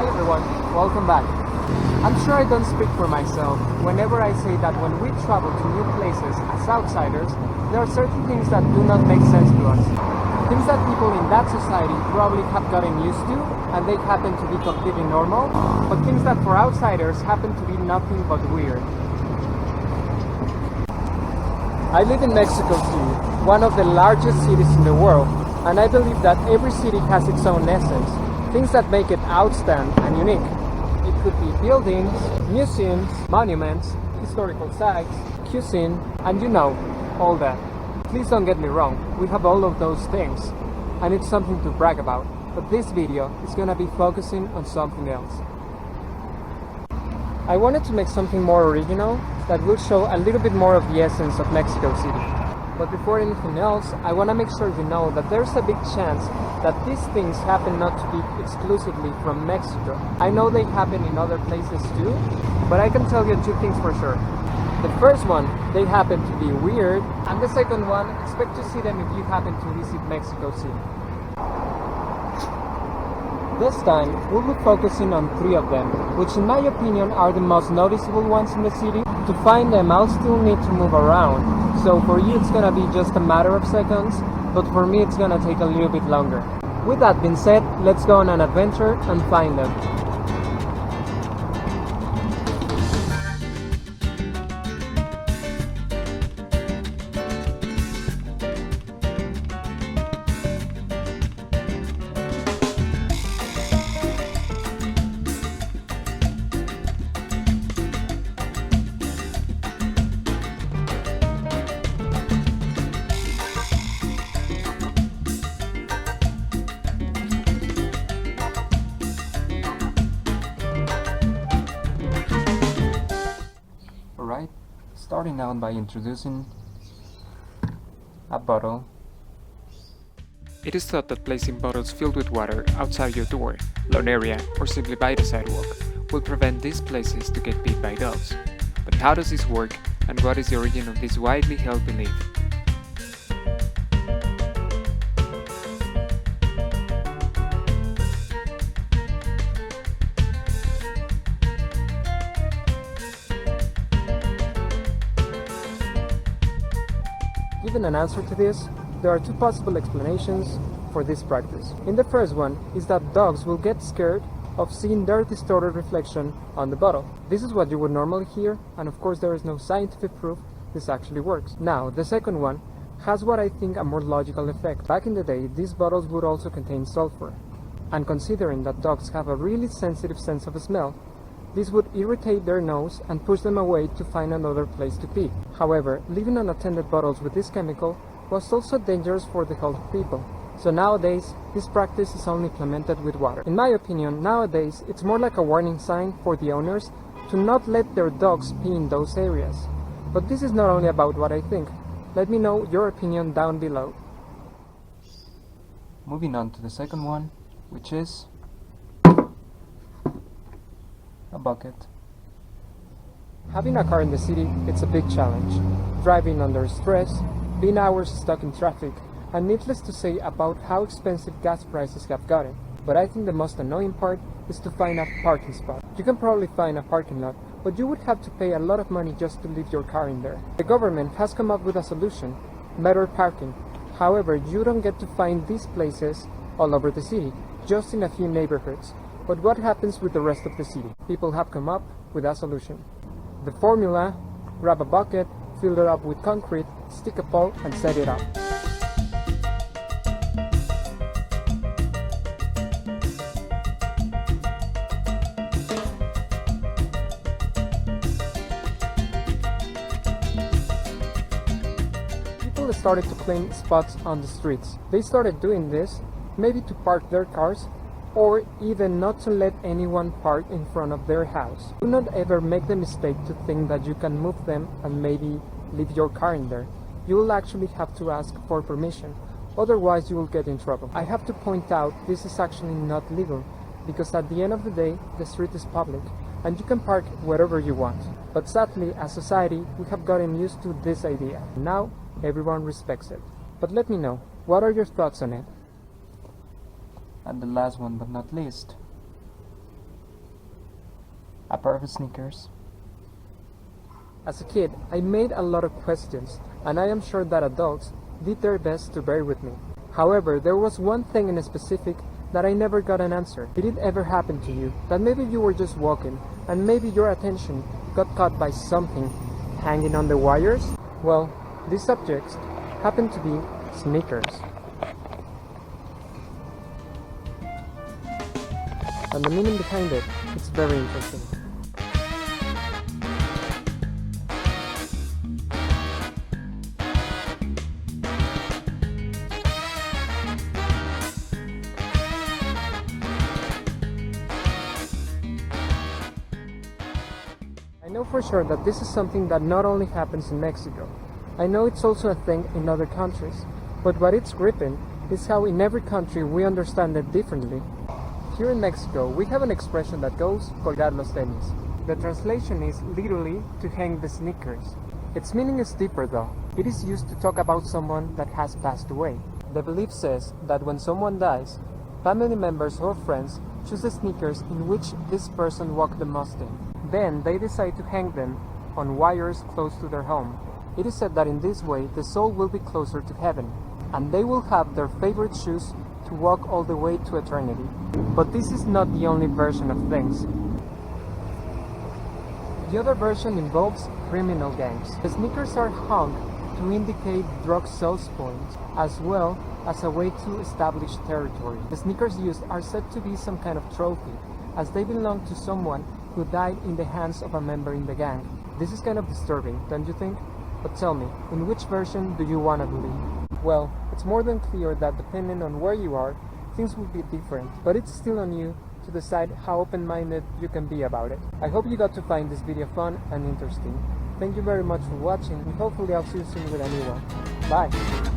Hi everyone, welcome back. I'm sure I don't speak for myself whenever I say that when we travel to new places as outsiders, there are certain things that do not make sense to us. Things that people in that society probably have gotten used to and they happen to be completely normal, but things that for outsiders happen to be nothing but weird. I live in Mexico City, one of the largest cities in the world, and I believe that every city has its own essence, things that make it outstanding and unique. It could be buildings, museums, monuments, historical sites, cuisine, and all that. Please don't get me wrong, we have all of those things, and it's something to brag about, but this video is gonna be focusing on something else. I wanted to make something more original that will show a little bit more of the essence of Mexico City. But before anything else, I want to make sure you know that there's a big chance that these things happen not to be exclusively from Mexico. I know they happen in other places too, but I can tell you two things for sure. The first one, they happen to be weird, and the second one, expect to see them if you happen to visit Mexico City. This time, we'll be focusing on three of them, which in my opinion are the most noticeable ones in the city. To find them, I'll still need to move around, so for you it's gonna be just a matter of seconds, but for me it's gonna take a little bit longer. With that being said, let's go on an adventure and find them. Alright, starting out by introducing a bottle. It is thought that placing bottles filled with water outside your door, lawn area, or simply by the sidewalk will prevent these places to get bit by dogs. But how does this work, and what is the origin of this widely held belief? Given an answer to this, there are two possible explanations for this practice. In the first one is that dogs will get scared of seeing their distorted reflection on the bottle. This is what you would normally hear, and of course there is no scientific proof this actually works. Now, the second one has what I think a more logical effect. Back in the day, these bottles would also contain sulfur, and considering that dogs have a really sensitive sense of smell, this would irritate their nose and push them away to find another place to pee. However, leaving unattended bottles with this chemical was also dangerous for the health of people. So nowadays, this practice is only implemented with water. In my opinion, nowadays, it's more like a warning sign for the owners to not let their dogs pee in those areas. But this is not only about what I think. Let me know your opinion down below. Moving on to the second one, which is a bucket. Having a car in the city, it's a big challenge. Driving under stress, being hours stuck in traffic, and needless to say about how expensive gas prices have gotten. But I think the most annoying part is to find a parking spot. You can probably find a parking lot, but you would have to pay a lot of money just to leave your car in there. The government has come up with a solution, better parking. However, you don't get to find these places all over the city, just in a few neighborhoods. But what happens with the rest of the city? People have come up with a solution. The formula: grab a bucket, fill it up with concrete, stick a pole, and set it up. People started to claim spots on the streets. They started doing this maybe to park their cars, or even not to let anyone park in front of their house. Do not ever make the mistake to think that you can move them and maybe leave your car in there. You will actually have to ask for permission, otherwise you will get in trouble. I have to point out this is actually not legal, because at the end of the day, the street is public, and you can park wherever you want. But sadly, as society, we have gotten used to this idea. Now, everyone respects it. But let me know, what are your thoughts on it? And the last one but not least, pair of sneakers. As a kid, I made a lot of questions, and I am sure that adults did their best to bear with me. However, there was one thing in specific that I never got an answer. Did it ever happen to you that maybe you were just walking and maybe your attention got caught by something hanging on the wires? Well, these subjects happen to be sneakers. And the meaning behind it, it's very interesting. I know for sure that this is something that not only happens in Mexico. I know it's also a thing in other countries, but what it's gripping is how in every country we understand it differently. Here in Mexico, we have an expression that goes, colgar los tenis. The translation is literally to hang the sneakers. Its meaning is deeper though. It is used to talk about someone that has passed away. The belief says that when someone dies, family members or friends choose the sneakers in which this person walked the most in. Then they decide to hang them on wires close to their home. It is said that in this way the soul will be closer to heaven, and they will have their favorite shoes to walk all the way to eternity. But this is not the only version of things. The other version involves criminal gangs. The sneakers are hung to indicate drug sales points, as well as a way to establish territory. The sneakers used are said to be some kind of trophy, as they belong to someone who died in the hands of a member in the gang. This is kind of disturbing, don't you think? But tell me, in which version do you want to believe? Well, it's more than clear that depending on where you are, things will be different, but it's still on you to decide how open-minded you can be about it. I hope you got to find this video fun and interesting. Thank you very much for watching, and hopefully I'll see you soon with a new one. Bye!